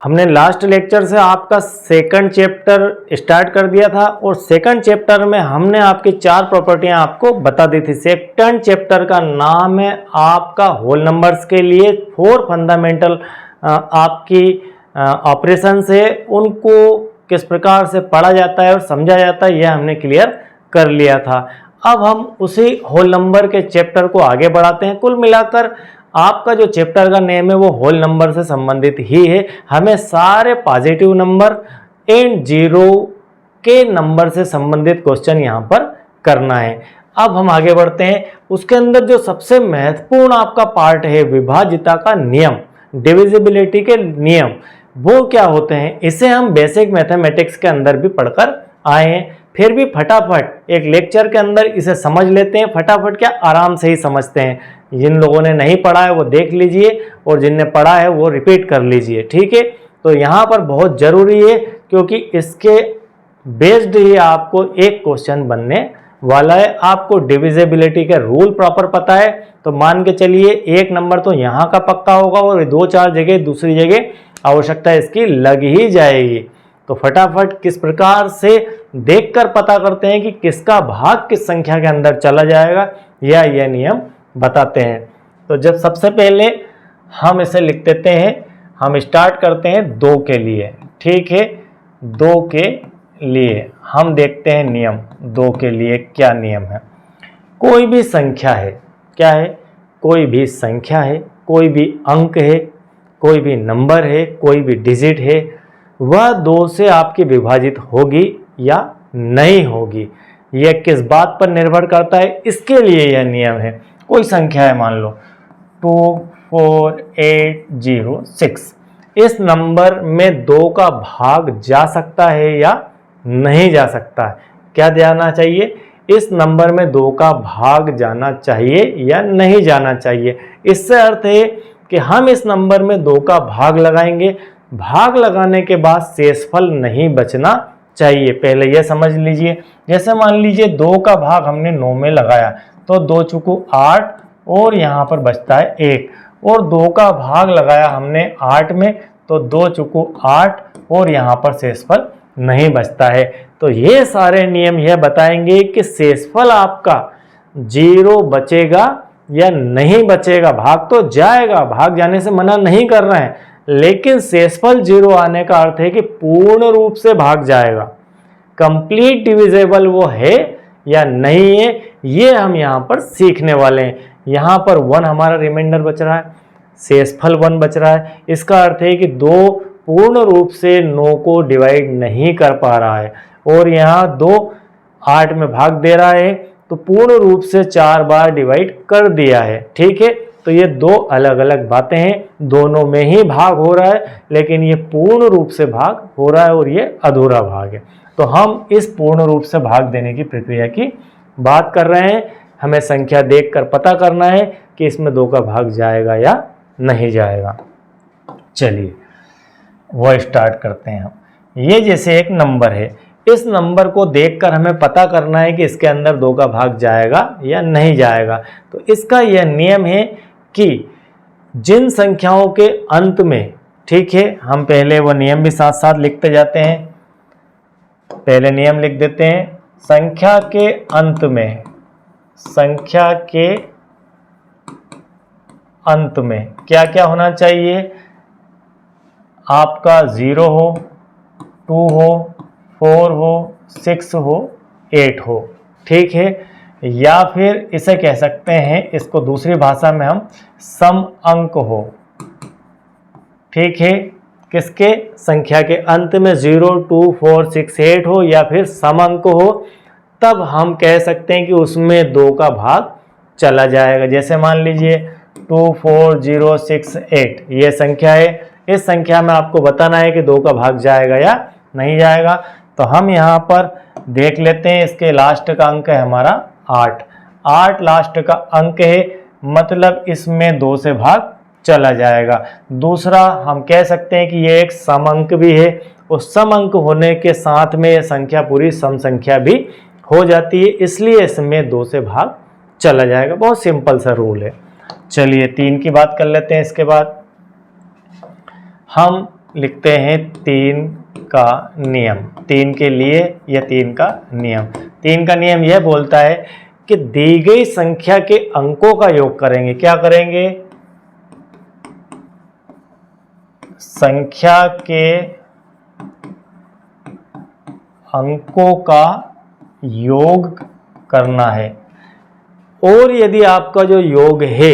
हमने last lecture से आपका सेकंड चैप्टर स्टार्ट कर दिया था और सेकंड चैप्टर में हमने आपकी 4 प्रॉपर्टियां आपको बता दी थी। सेकंड चैप्टर का नाम है आपका होल नंबर्स के लिए 4 फंडामेंटल आपकी ऑपरेशंस है, उनको किस प्रकार से पढ़ा जाता है और समझा जाता है, यह हमने क्लियर कर लिया था। अब हम उसी होल नंबर के चैप्टर को आगे बढ़ाते हैं। कुल मिलाकर आपका जो चैप्टर का नेम है वो होल नंबर से संबंधित ही है। हमें सारे पॉजिटिव नंबर एंड जीरो के नंबर से संबंधित क्वेश्चन यहाँ पर करना है। अब हम आगे बढ़ते हैं। उसके अंदर जो सबसे महत्वपूर्ण आपका पार्ट है विभाज्यता का नियम, डिविजिबिलिटी के नियम, वो क्या होते हैं, इसे हम बेसिक मैथमेटिक्स के अंदर भी पढ़कर आए हैं। फिर भी फटाफट एक लेक्चर के अंदर इसे समझ लेते हैं। फटाफट क्या, आराम से ही समझते हैं। जिन लोगों ने नहीं पढ़ा है वो देख लीजिए और जिनने पढ़ा है वो रिपीट कर लीजिए, ठीक है। तो यहाँ पर बहुत ज़रूरी है क्योंकि इसके बेस्ड ही आपको एक क्वेश्चन बनने वाला है। आपको डिविजिबिलिटी के रूल प्रॉपर पता है तो मान के चलिए एक नंबर तो यहाँ का पक्का होगा और 2-4 जगह दूसरी जगह आवश्यकता इसकी लग ही जाएगी। तो फटाफट किस प्रकार से देखकर पता करते हैं कि किसका भाग किस संख्या के अंदर चला जाएगा, या यह नियम बताते हैं। तो जब सबसे पहले हम इसे लिख देते हैं, हम स्टार्ट करते हैं 2 के लिए, ठीक है। 2 के लिए हम देखते हैं नियम। 2 के लिए क्या नियम है। कोई भी संख्या है, क्या है, कोई भी संख्या है, कोई भी अंक है, कोई भी नंबर है, कोई भी डिजिट है, वह 2 से आपकी विभाजित होगी या नहीं होगी। यह किस बात पर निर्भर करता है, इसके लिए यह नियम है। कोई संख्या है, मान लो 24806, इस नंबर में 2 का भाग जा सकता है या नहीं जा सकता है। क्या जाना चाहिए, इस नंबर में 2 का भाग जाना चाहिए या नहीं जाना चाहिए। इससे अर्थ है कि हम इस नंबर में 2 का भाग लगाएंगे, भाग लगाने के बाद शेषफल नहीं बचना चाहिए। पहले यह समझ लीजिए, जैसे मान लीजिए 2 का भाग हमने 9 में लगाया तो 2 चुकू 8 और यहाँ पर बचता है 1, और 2 का भाग लगाया हमने 8 में तो 2 चुकू 8 और यहाँ पर शेषफल नहीं बचता है। तो ये सारे नियम यह बताएंगे कि शेषफल आपका 0 बचेगा या नहीं बचेगा। भाग तो जाएगा, भाग जाने से मना नहीं कर रहे हैं, लेकिन शेषफल 0 आने का अर्थ है कि पूर्ण रूप से भाग जाएगा, कंप्लीट डिविजिबल वो है या नहीं है, ये हम यहाँ पर सीखने वाले हैं। यहाँ पर 1 हमारा रिमाइंडर बच रहा है, शेषफल 1 बच रहा है। इसका अर्थ है कि 2 पूर्ण रूप से 9 को डिवाइड नहीं कर पा रहा है, और यहाँ 2 8 में भाग दे रहा है तो पूर्ण रूप से 4 बार डिवाइड कर दिया है, ठीक है। तो ये 2 अलग अलग बातें हैं, दोनों में ही भाग हो रहा है, लेकिन ये पूर्ण रूप से भाग हो रहा है और ये अधूरा भाग है। तो हम इस पूर्ण रूप से भाग देने की प्रक्रिया की बात कर रहे हैं। हमें संख्या देखकर पता करना है कि इसमें 2 का भाग जाएगा या नहीं जाएगा। चलिए वो स्टार्ट करते हैं हम। ये जैसे एक नंबर है, इस नंबर को देखकर हमें पता करना है कि इसके अंदर 2 का भाग जाएगा या नहीं जाएगा। तो इसका यह नियम है कि जिन संख्याओं के अंत में, ठीक है, हम पहले वो नियम भी साथ साथ लिखते जाते हैं। पहले नियम लिख देते हैं, संख्या के अंत में, संख्या के अंत में क्या क्या होना चाहिए, आपका 0 हो, 2 हो, 4 हो, 6 हो, 8 हो, ठीक है। या फिर इसे कह सकते हैं, इसको दूसरी भाषा में हम सम अंक हो, ठीक है। किसके, संख्या के अंत में 0, 2, 4, 6, 8 हो या फिर सम अंक हो, तब हम कह सकते हैं कि उसमें 2 का भाग चला जाएगा। जैसे मान लीजिए 2, 4, 0, 6, 8 ये संख्या है। इस संख्या में आपको बताना है कि 2 का भाग जाएगा या नहीं जाएगा। तो हम यहाँ पर देख लेते हैं, इसके लास्ट का अंक है हमारा 8। 8 लास्ट का अंक है, मतलब इसमें 2 से भाग चला जाएगा। दूसरा हम कह सकते हैं कि ये एक सम अंक भी है, उस सम अंक होने के साथ में ये संख्या पूरी सम संख्या भी हो जाती है, इसलिए इसमें 2 से भाग चला जाएगा। बहुत सिंपल सा रूल है। चलिए 3 की बात कर लेते हैं। इसके बाद हम लिखते हैं 3 का नियम। 3 के लिए या 3 का नियम। 3 का नियम यह बोलता है कि दी गई संख्या के अंकों का योग करेंगे। क्या करेंगे? संख्या के अंकों का योग करना है। और यदि आपका जो योग है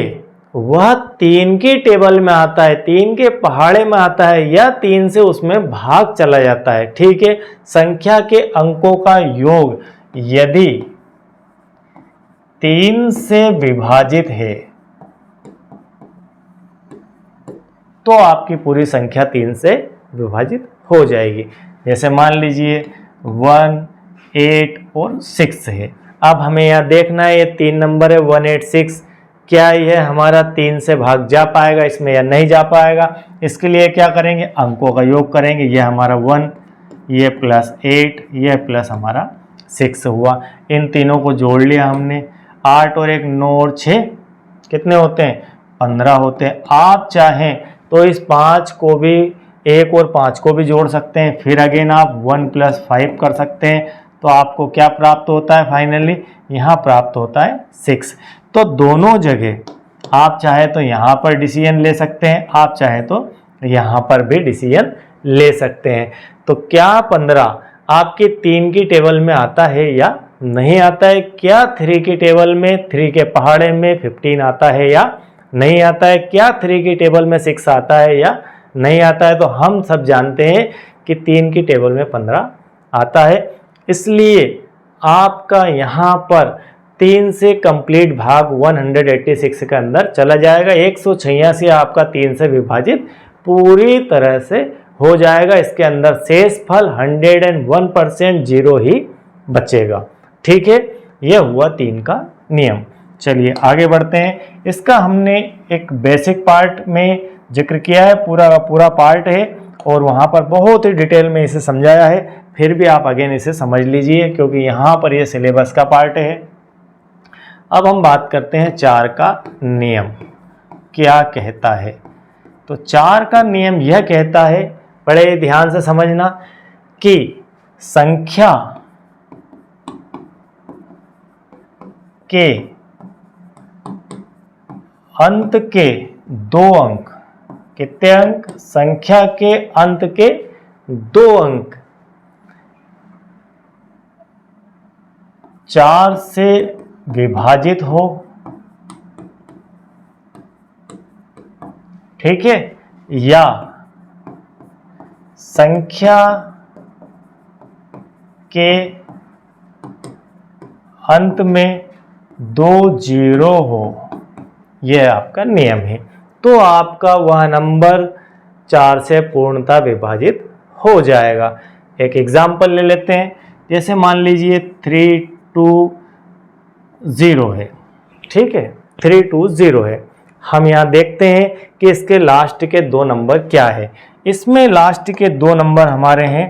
वह 3 की टेबल में आता है, 3 के पहाड़े में आता है, या 3 से उसमें भाग चला जाता है, ठीक है, संख्या के अंकों का योग यदि 3 से विभाजित है तो आपकी पूरी संख्या 3 से विभाजित हो जाएगी। जैसे मान लीजिए 1, 8 और 6 है। अब हमें यह देखना है, ये 3 नंबर है 1, 8, 6, क्या यह हमारा 3 से भाग जा पाएगा इसमें या नहीं जा पाएगा? इसके लिए क्या करेंगे? अंकों का योग करेंगे। यह हमारा 1, ये प्लस 8, यह प्लस हमारा 6 हुआ। इन तीनों को जोड़ लिया हमने। 8 और 1 9 और 6 कितने होते हैं? 15 होते हैं। आप चाहें तो इस 5 को भी, 1 और 5 को भी जोड़ सकते हैं। फिर अगेन आप 1 + 5 कर सकते हैं। तो आपको क्या प्राप्त होता है? फाइनली यहाँ प्राप्त होता है 6। तो दोनों जगह आप चाहे तो यहाँ पर डिसीजन ले सकते हैं, आप चाहे तो यहाँ पर भी डिसीजन ले सकते हैं। तो क्या 15 आपके 3 की टेबल में आता है या नहीं आता है? क्या 3 की टेबल में, 3 के पहाड़े में 15 आता है या नहीं आता है? क्या 3 की टेबल में 6 आता है या नहीं आता है? तो हम सब जानते हैं कि 3 की टेबल में 15 आता है। इसलिए आपका यहाँ पर 3 से कंप्लीट भाग 186 के अंदर चला जाएगा। 186 आपका 3 से विभाजित पूरी तरह से हो जाएगा। इसके अंदर शेष फल 101% 0 ही बचेगा। ठीक है, यह हुआ 3 का नियम। चलिए आगे बढ़ते हैं। इसका हमने एक बेसिक पार्ट में जिक्र किया है, पूरा का पूरा पार्ट है और वहाँ पर बहुत ही डिटेल में इसे समझाया है। फिर भी आप अगेन इसे समझ लीजिए क्योंकि यहाँ पर यह सिलेबस का पार्ट है। अब हम बात करते हैं 4 का नियम क्या कहता है। तो 4 का नियम यह कहता है, बड़े ध्यान से समझना, कि संख्या के अंत के 2 अंक, कितने अंक? संख्या के अंत के 2 अंक 4 से विभाजित हो, ठीक है, या संख्या के अंत में 2 0 हो, यह आपका नियम है। तो आपका वह नंबर 4 से पूर्णतः विभाजित हो जाएगा। एक एग्जाम्पल ले लेते हैं। जैसे मान लीजिए 3 2 0 है, ठीक है, 3 2 0 है। हम यहाँ देखते हैं कि इसके लास्ट के 2 नंबर क्या है। इसमें लास्ट के 2 नंबर हमारे हैं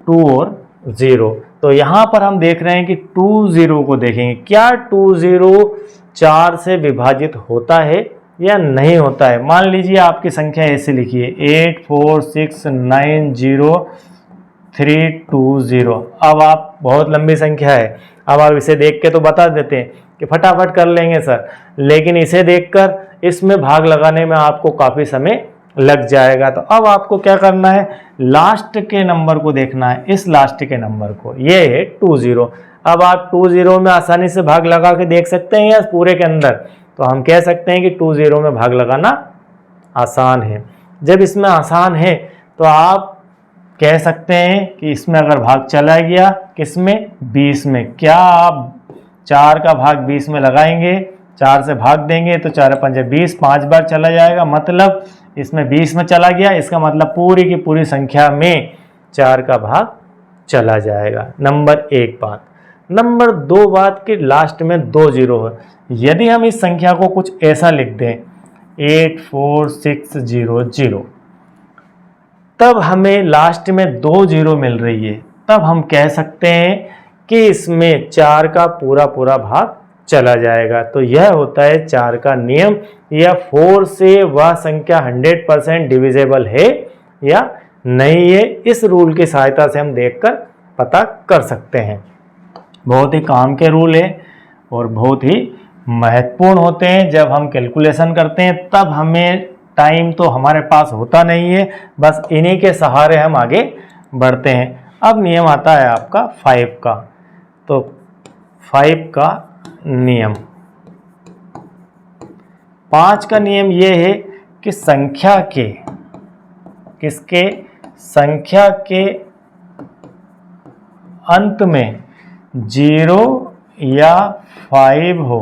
2 और 0। तो यहाँ पर हम देख रहे हैं कि 2 0 को देखेंगे, क्या 2 0 4 से विभाजित होता है या नहीं होता है। मान लीजिए आपकी संख्या ऐसे लिखिए 8 4 6 9 0 3 2 0। अब आप, बहुत लंबी संख्या है, अब आप इसे देख के तो बता देते हैं कि फटाफट कर लेंगे सर, लेकिन इसे देखकर इसमें भाग लगाने में आपको काफ़ी समय लग जाएगा। तो अब आपको क्या करना है, लास्ट के नंबर को देखना है, इस लास्ट के नंबर को, ये है 2 0। अब आप 2 0 में आसानी से भाग लगा के देख सकते हैं या पूरे के अंदर? तो हम कह सकते हैं कि 2 0 में भाग लगाना आसान है। जब इसमें आसान है तो आप कह सकते हैं कि इसमें अगर भाग चला गया, किसमें? 20 में, क्या आप 4 का भाग 20 में लगाएंगे, 4 से भाग देंगे तो 4 5 20, 5 बार चला जाएगा, मतलब इसमें 20 में चला गया, इसका मतलब पूरी की पूरी संख्या में 4 का भाग चला जाएगा। नंबर 1 बात। नंबर 2 बात कि लास्ट में 2 0 है। यदि हम इस संख्या को कुछ ऐसा लिख दें 8 4 6 0 0, तब हमें लास्ट में 2 0 मिल रही है, तब हम कह सकते हैं कि इसमें 4 का पूरा पूरा भाग चला जाएगा। तो यह होता है 4 का नियम, या 4 से वह संख्या 100% डिविजेबल है या नहीं है, इस रूल की सहायता से हम देखकर पता कर सकते हैं। बहुत ही काम के रूल है और बहुत ही महत्वपूर्ण होते हैं। जब हम कैलकुलेशन करते हैं तब हमें टाइम तो हमारे पास होता नहीं है, बस इन्हीं के सहारे हम आगे बढ़ते हैं। अब नियम आता है आपका 5 का। तो 5 का नियम, 5 का नियम ये है कि संख्या के संख्या के अंत में 0 या 5 हो,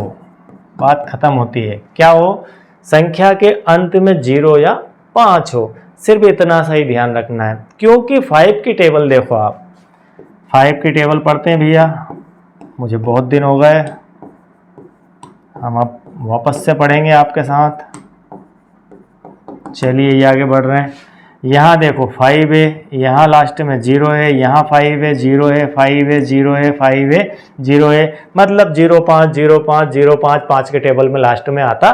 बात खत्म होती है। क्या हो? संख्या के अंत में 0 या 5 हो, सिर्फ इतना सा ही ध्यान रखना है। क्योंकि 5 की टेबल देखो, आप 5 की टेबल पढ़ते हैं भैया, मुझे बहुत दिन हो गए, हम अब वापस से पढ़ेंगे आपके साथ। चलिए ये आगे बढ़ रहे हैं। यहाँ देखो 5 है, यहाँ लास्ट में 0 है, यहाँ 5 है, 0 है, 5 है, 0 है, 5 है, 0 है, मतलब 0 5 0 5 0 5 5 के टेबल में लास्ट में आता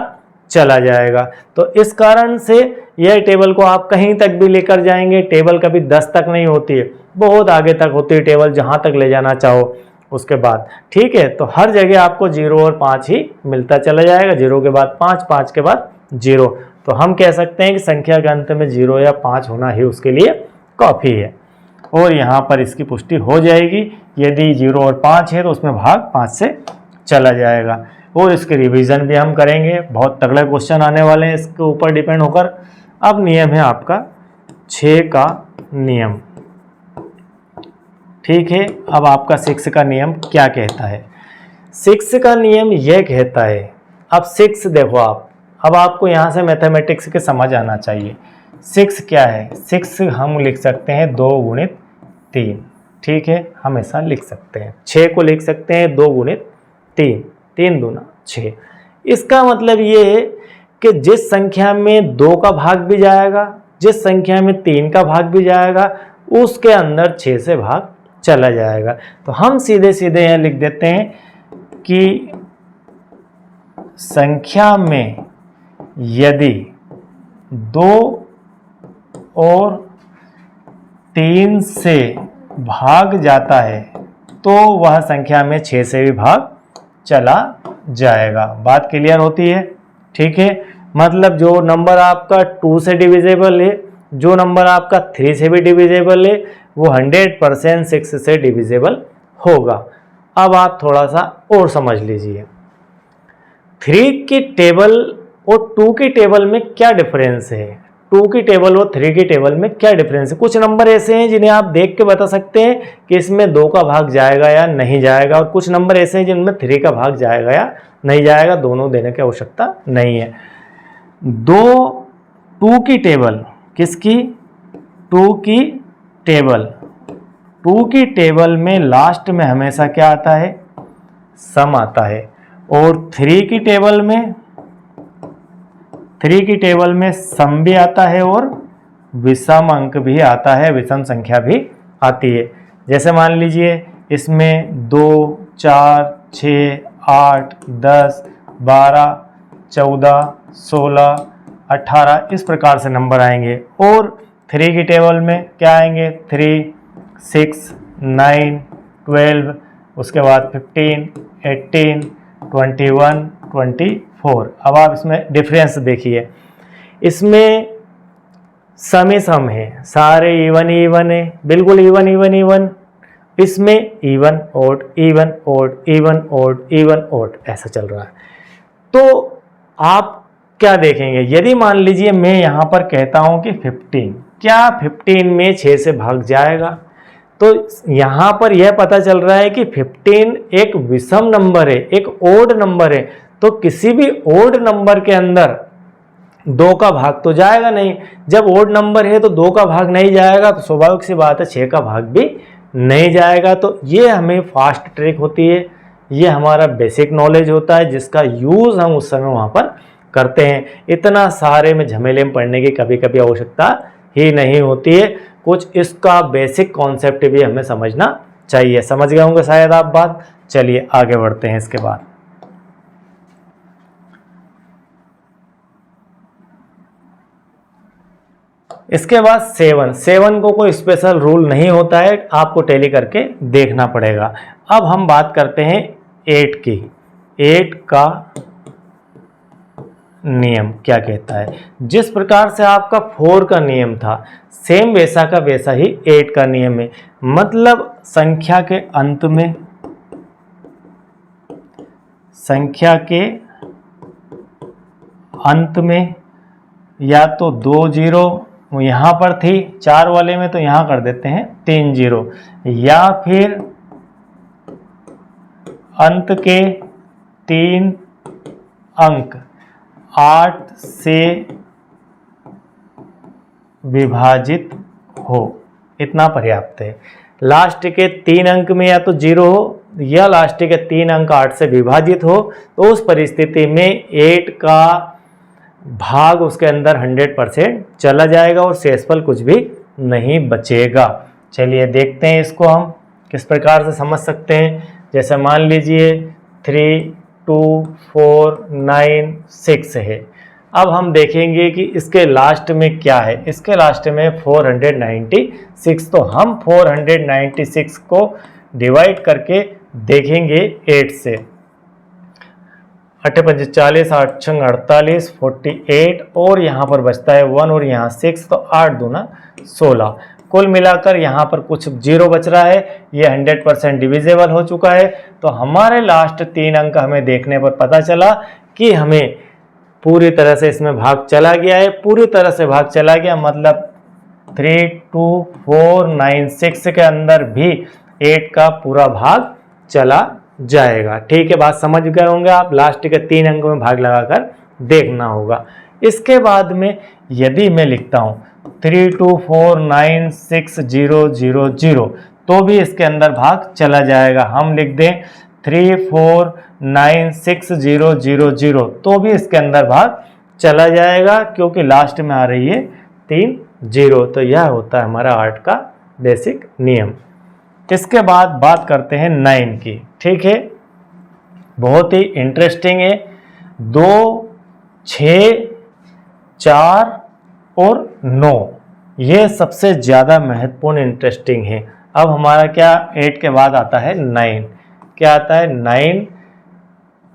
चला जाएगा। तो इस कारण से यह टेबल को आप कहीं तक भी लेकर जाएंगे, टेबल कभी 10 तक नहीं होती है, बहुत आगे तक होती है टेबल, जहाँ तक ले जाना चाहो उसके बाद। ठीक है, तो हर जगह आपको 0 और 5 ही मिलता चला जाएगा, 0 के बाद 5, 5 के बाद 0। तो हम कह सकते हैं कि संख्या के अंत में 0 या 5 होना ही उसके लिए काफ़ी है। और यहाँ पर इसकी पुष्टि हो जाएगी, यदि 0 और 5 है तो उसमें भाग 5 से चला जाएगा। और इसके रिवीजन भी हम करेंगे, बहुत तगड़े क्वेश्चन आने वाले हैं इसके ऊपर डिपेंड होकर। अब नियम है आपका 6 का नियम। ठीक है, अब आपका 6 का नियम क्या कहता है? 6 का नियम यह कहता है, अब 6 देखो आप, अब आपको यहाँ से मैथमेटिक्स के समझ आना चाहिए। 6 क्या है? 6 हम लिख सकते हैं 2 गुणित 3। ठीक है, हमेशा लिख सकते हैं। 6 को लिख सकते हैं 2 गुणित 3, 3 दूना 6। इसका मतलब ये है कि जिस संख्या में 2 का भाग भी जाएगा, जिस संख्या में 3 का भाग भी जाएगा, उसके अंदर 6 से भाग चला जाएगा। तो हम सीधे सीधे यहाँ लिख देते हैं कि संख्या में यदि 2 और 3 से भाग जाता है तो वह संख्या में 6 से भी भाग चला जाएगा। बात क्लियर होती है? ठीक है, मतलब जो नंबर आपका 2 से डिविजेबल है, जो नंबर आपका 3 से भी डिविजेबल है, वो 100% 6 से डिविजेबल होगा। अब आप थोड़ा सा और समझ लीजिए, 3 की टेबल और 2 की टेबल में क्या डिफरेंस है? 2 की टेबल और 3 की टेबल में क्या डिफरेंस है? कुछ नंबर ऐसे हैं जिन्हें आप देख के बता सकते हैं कि इसमें 2 का भाग जाएगा या नहीं जाएगा, और कुछ नंबर ऐसे हैं जिनमें 3 का भाग जाएगा या नहीं जाएगा, दोनों देने की आवश्यकता नहीं है। 2 की टेबल, किसकी? 2 की टेबल, 2 की टेबल में लास्ट में हमेशा क्या आता है? सम आता है। और 3 की टेबल में, 3 की टेबल में सम भी आता है और विषम अंक भी आता है, विषम संख्या भी आती है। जैसे मान लीजिए इसमें 2 4 6 8 10 12 14 16 18 इस प्रकार से नंबर आएंगे। और 3 की टेबल में क्या आएंगे? 3 6 9 12, उसके बाद 15 18 21 24। अब आप इसमें डिफरेंस देखिए, इसमें सम ही सम है, सारे इवन इवन है, बिल्कुल इवन इवन इवन। इसमें even odd even odd even odd even odd ऐसा चल रहा है। तो आप क्या देखेंगे? यदि मान लीजिए मैं यहाँ पर कहता हूँ कि 15, क्या 15 में 6 से भाग जाएगा? तो यहाँ पर यह पता चल रहा है कि 15 एक विषम नंबर है, एक ओड नंबर है। तो किसी भी ओड नंबर के अंदर 2 का भाग तो जाएगा नहीं। जब ओड नंबर है तो 2 का भाग नहीं जाएगा, तो स्वाभाविक सी बात है 6 का भाग भी नहीं जाएगा। तो ये हमें फास्ट ट्रिक होती है, ये हमारा बेसिक नॉलेज होता है, जिसका यूज़ हम उस समय वहाँ पर करते हैं। इतना सारे में झमेले में पढ़ने की कभी कभी आवश्यकता ही नहीं होती है, कुछ इसका बेसिक कॉन्सेप्ट भी हमें समझना चाहिए। समझ गए होंगे शायद आप बात। चलिए आगे बढ़ते हैं इसके बाद। इसके बाद 7 को कोई स्पेशल रूल नहीं होता है, आपको टैली करके देखना पड़ेगा। अब हम बात करते हैं 8 की। 8 का नियम क्या कहता है? जिस प्रकार से आपका 4 का नियम था, सेम वैसा का वैसा ही 8 का नियम है। मतलब संख्या के अंत में या तो 2 जीरो यहाँ पर थी 4 वाले में, तो यहाँ कर देते हैं 3 जीरो, या फिर अंत के 3 अंक 8 से विभाजित हो, इतना पर्याप्त है। लास्ट के 3 अंक में या तो 0 हो या लास्ट के 3 अंक 8 से विभाजित हो, तो उस परिस्थिति में 8 का भाग उसके अंदर 100% चला जाएगा और शेषफल कुछ भी नहीं बचेगा। चलिए देखते हैं इसको हम किस प्रकार से समझ सकते हैं। जैसे मान लीजिए 3, 2, 4, 9, 6 है। अब हम देखेंगे कि इसके लास्ट में क्या है। इसके लास्ट में 496, तो हम 496 को डिवाइड करके देखेंगे 8 से। 8 पंजे 40, 8 छंग 48, 48, और यहाँ पर बचता है 1 और यहाँ 6, तो 8 दूना 16। कुल मिलाकर यहाँ पर कुछ 0 बच रहा है, ये 100% डिविजेबल हो चुका है। तो हमारे लास्ट 3 अंक हमें देखने पर पता चला कि हमें पूरी तरह से इसमें भाग चला गया है। पूरी तरह से भाग चला गया मतलब 3, 2, 4, 9, 6 के अंदर भी 8 का पूरा भाग चला जाएगा। ठीक है, बात समझ गए होंगे आप। लास्ट के 3 अंक में भाग लगाकर देखना होगा। इसके बाद में यदि मैं लिखता हूं 3, 2, 4, 9, 6, 0, 0, 0, तो भी इसके अंदर भाग चला जाएगा। हम लिख दें 3, 4, 9, 6, 0, 0, 0, तो भी इसके अंदर भाग चला जाएगा, क्योंकि लास्ट में आ रही है 3 0। तो यह होता है हमारा 8 का बेसिक नियम। इसके बाद बात करते हैं 9 की। ठीक है, बहुत ही इंटरेस्टिंग है। 2, 6, 4 और 9, ये सबसे ज़्यादा महत्वपूर्ण इंटरेस्टिंग है। अब हमारा क्या 8 के बाद आता है 9। क्या आता है?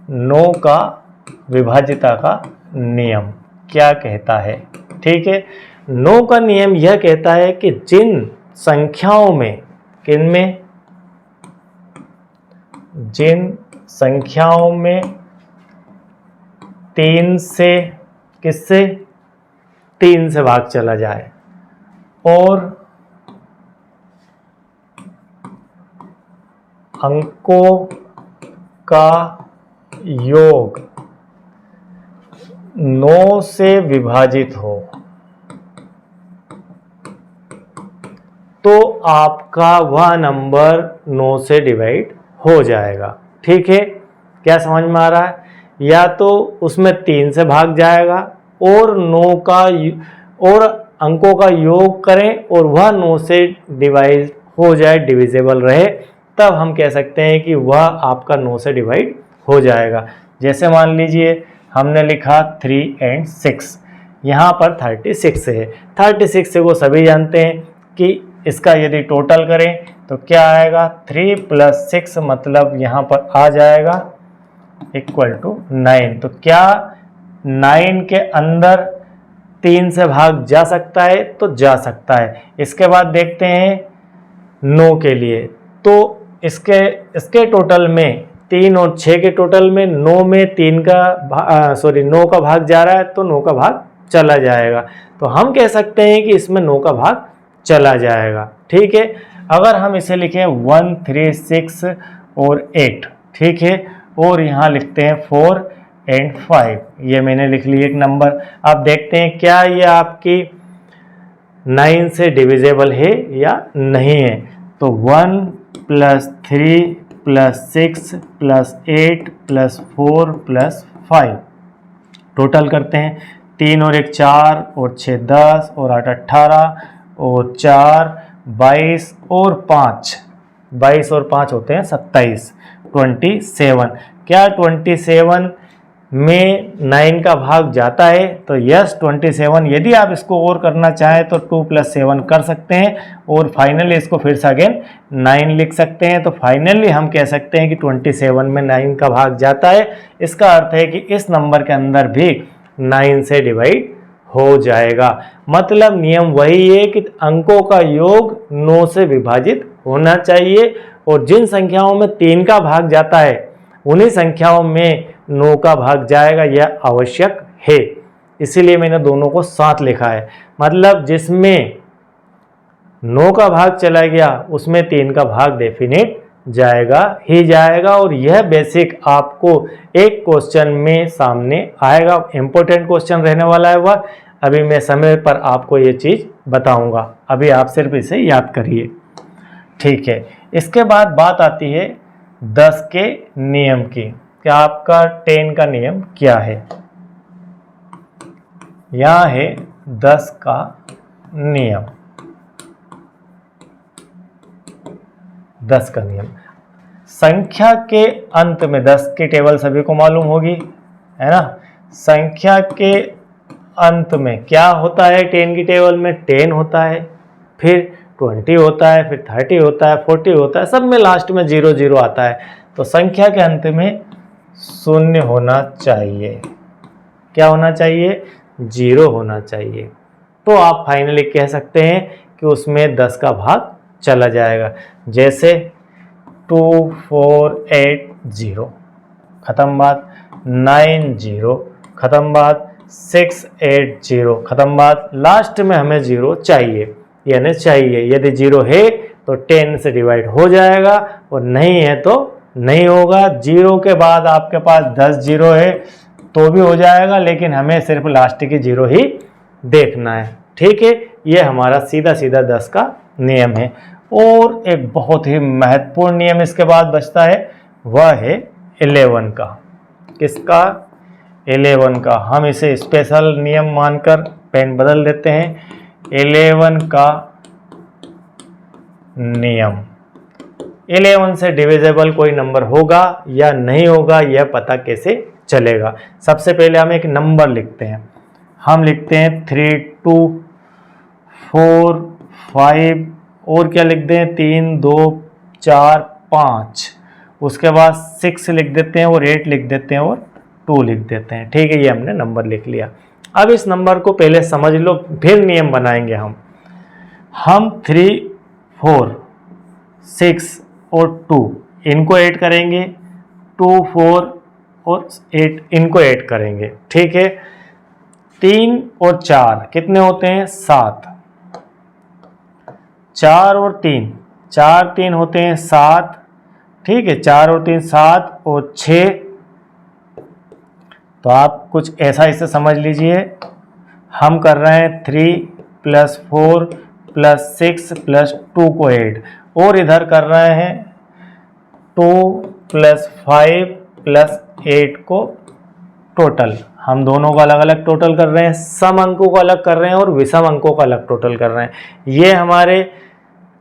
9 का विभाजिता का नियम क्या कहता है? ठीक है, 9 का नियम यह कहता है कि जिन संख्याओं में, किनमें? जिन संख्याओं में 3 से, किससे? 3 से भाग चला जाए और अंकों का योग 9 से विभाजित हो, तो आपका वह नंबर 9 से डिवाइड हो जाएगा। ठीक है, क्या समझ में आ रहा है? या तो उसमें 3 से भाग जाएगा और 9 का और अंकों का योग करें और वह 9 से डिवाइड हो जाए, डिविजेबल रहे, तब हम कह सकते हैं कि वह आपका 9 से डिवाइड हो जाएगा। जैसे मान लीजिए हमने लिखा 3 और 6, यहाँ पर 36 है। 36 को सभी जानते हैं कि इसका यदि टोटल करें तो क्या आएगा? 3 + 6 मतलब यहाँ पर आ जाएगा = 9। तो क्या 9 के अंदर 3 से भाग जा सकता है? तो जा सकता है। इसके बाद देखते हैं 9 के लिए, तो इसके टोटल में 3 और 6 के टोटल में 9 में 9 का भाग जा रहा है, तो 9 का भाग चला जाएगा। तो हम कह सकते हैं कि इसमें 9 का भाग चला जाएगा। ठीक है, अगर हम इसे लिखें 1, 3, 6 और 8, ठीक है, और यहाँ लिखते हैं 4 और 5, ये मैंने लिख ली एक नंबर। अब देखते हैं क्या ये आपकी 9 से डिविजेबल है या नहीं है। तो 1 + 3 + 6 + 8 + 4 + 5, टोटल करते हैं। 3 और 1 4 और 6 10 और 8 18 और 4 22 और 5, 22 और 5 होते हैं 27, 27। क्या 27 में 9 का भाग जाता है तो यस 27। यदि आप इसको और करना चाहें तो 2 + 7 कर सकते हैं और फाइनली इसको फिर से अगेन 9 लिख सकते हैं। तो फाइनली हम कह सकते हैं कि 27 में 9 का भाग जाता है। इसका अर्थ है कि इस नंबर के अंदर भी 9 से डिवाइड हो जाएगा। मतलब नियम वही है कि अंकों का योग 9 से विभाजित होना चाहिए और जिन संख्याओं में 3 का भाग जाता है उन्हीं संख्याओं में 9 का भाग जाएगा, यह आवश्यक है। इसीलिए मैंने दोनों को साथ लिखा है। मतलब जिसमें 9 का भाग चला गया उसमें 3 का भाग डेफिनेट जाएगा ही जाएगा। और यह बेसिक आपको एक क्वेश्चन में सामने आएगा, इंपॉर्टेंट क्वेश्चन रहने वाला है वह। अभी मैं समय पर आपको ये चीज़ बताऊंगा, अभी आप सिर्फ इसे याद करिए, ठीक है। इसके बाद बात आती है 10 के नियम की कि आपका 10 का नियम क्या है। यह है 10 का नियम। 10 का नियम, संख्या के अंत में 10 की टेबल सभी को मालूम होगी, है ना। संख्या के अंत में क्या होता है? 10 की टेबल में 10 होता है, फिर 20 होता है, फिर 30 होता है, 40 होता है, सब में लास्ट में 0 0 आता है। तो संख्या के अंत में 0 होना चाहिए। क्या होना चाहिए? 0 होना चाहिए। तो आप फाइनली कह सकते हैं कि उसमें 10 का भाग चला जाएगा। जैसे 2 4 8 0 खत्म बात, 9 0 खत्म बात, 6 8 0 खत्म बात। लास्ट में हमें 0 चाहिए, यानी चाहिए। यदि 0 है तो 10 से डिवाइड हो जाएगा और नहीं है तो नहीं होगा। 0 के बाद आपके पास 10 0 है तो भी हो जाएगा, लेकिन हमें सिर्फ लास्ट की 0 ही देखना है, ठीक है। ये हमारा सीधा सीधा 10 का नियम है। और एक बहुत ही महत्वपूर्ण नियम इसके बाद बचता है, वह है 11 का। किसका? 11 का। हम इसे स्पेशल नियम मानकर पेन बदल देते हैं। 11 का नियम, 11 से डिविजिबल कोई नंबर होगा या नहीं होगा यह पता कैसे चलेगा? सबसे पहले हम एक नंबर लिखते हैं। हम लिखते हैं 3 2 4 5 और क्या लिख दें? 3 2 4 5। उसके बाद 6 लिख देते हैं और 8 लिख देते हैं और 2 लिख देते हैं, ठीक है। ये हमने नंबर लिख लिया। अब इस नंबर को पहले समझ लो, फिर नियम बनाएंगे हम 3 4 6 और 2 इनको ऐड करेंगे, 2 4 और 8 इनको ऐड करेंगे, ठीक है। 3 और 4 कितने होते हैं? 7। 4 और 3, 4 3 होते हैं 7, ठीक है। 4 और 3 7 और 6। तो आप कुछ ऐसा इसे समझ लीजिए, हम कर रहे हैं 3 + 4 + 6 + 2 को ऐड, और इधर कर रहे हैं 2 + 5 + 8 को टोटल। हम दोनों का अलग अलग टोटल कर रहे हैं, सम अंकों को अलग कर रहे हैं और विषम अंकों का अलग टोटल कर रहे हैं। ये हमारे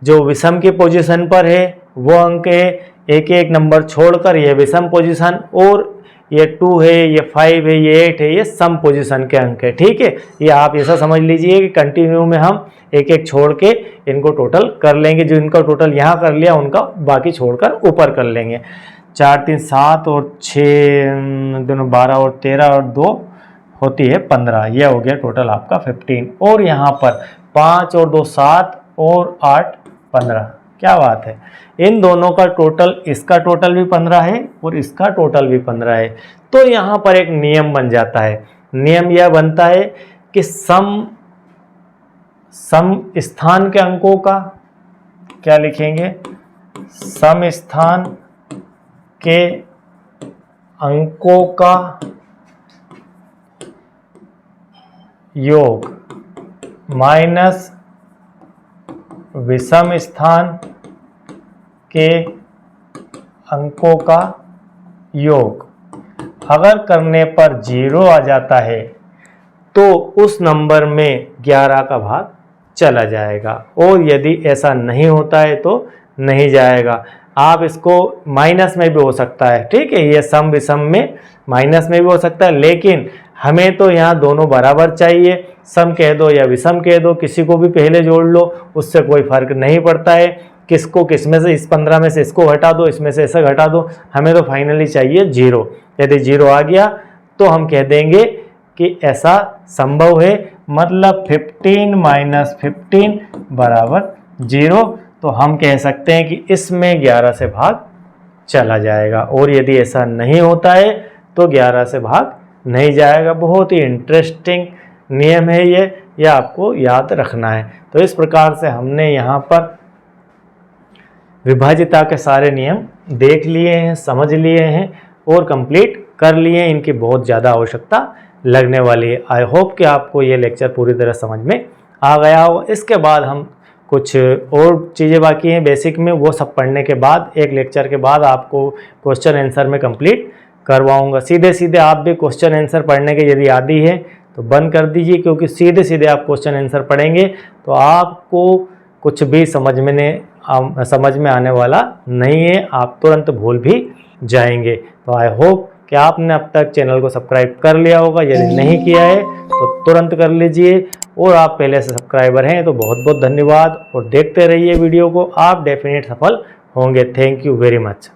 जो विषम की पोजीशन पर है वो अंक है, एक एक नंबर छोड़कर ये विषम पोजीशन, और ये 2 है, ये 5 है, ये 8 है, ये सम पोजीशन के अंक है, ठीक है। ये आप ऐसा समझ लीजिए कि कंटिन्यू में हम एक एक छोड़ के इनको टोटल कर लेंगे। जो इनका टोटल यहाँ कर लिया उनका बाकी छोड़कर ऊपर कर लेंगे। 4 3 7 और 6 दोनों 12 और 13 और 2 होती है 15। यह हो गया टोटल आपका 15। और यहाँ पर 5 और 2 7 और 8 15। क्या बात है! इन दोनों का टोटल, इसका टोटल भी 15 है और इसका टोटल भी 15 है। तो यहाँ पर एक नियम बन जाता है। नियम यह बनता है कि सम स्थान के अंकों का क्या लिखेंगे? सम स्थान के अंकों का योग माइनस विषम स्थान के अंकों का योग अगर करने पर 0 आ जाता है तो उस नंबर में 11 का भाग चला जाएगा, और यदि ऐसा नहीं होता है तो नहीं जाएगा। आप इसको माइनस में भी हो सकता है, ठीक है। ये सम विषम में माइनस में भी हो सकता है, लेकिन हमें तो यहाँ दोनों बराबर चाहिए। सम कह दो या विषम कह दो, किसी को भी पहले जोड़ लो, उससे कोई फर्क नहीं पड़ता है। किसको किस में से, इस 15 में से इसको घटा दो, इसमें से ऐसा घटा दो, हमें तो फाइनली चाहिए 0। यदि 0 आ गया तो हम कह देंगे कि ऐसा संभव है, मतलब 15 - 15 बराबर 0। तो हम कह सकते हैं कि इसमें 11 से भाग चला जाएगा। और यदि ऐसा नहीं होता है तो 11 से भाग नहीं जाएगा। बहुत ही इंटरेस्टिंग नियम है ये आपको याद रखना है। तो इस प्रकार से हमने यहाँ पर विभाजिता के सारे नियम देख लिए हैं, समझ लिए हैं और कंप्लीट कर लिए हैं। इनकी बहुत ज़्यादा आवश्यकता लगने वाली है। आई होप कि आपको ये लेक्चर पूरी तरह समझ में आ गया हो। इसके बाद हम कुछ और चीज़ें बाकी हैं बेसिक में, वो सब पढ़ने के बाद एक लेक्चर के बाद आपको क्वेश्चन आंसर में कंप्लीट करवाऊंगा। सीधे सीधे आप भी क्वेश्चन आंसर पढ़ने के यदि आदी है तो बंद कर दीजिए, क्योंकि सीधे सीधे आप क्वेश्चन आंसर पढ़ेंगे तो आपको कुछ भी समझ में आने वाला नहीं है, आप तुरंत भूल भी जाएंगे। तो आई होप कि आपने अब तक चैनल को सब्सक्राइब कर लिया होगा। यदि नहीं किया है तो तुरंत कर लीजिए, और आप पहले से सब्सक्राइबर हैं तो बहुत बहुत धन्यवाद। और देखते रहिए वीडियो को, आप डेफिनेट सफल होंगे। Thank you very much.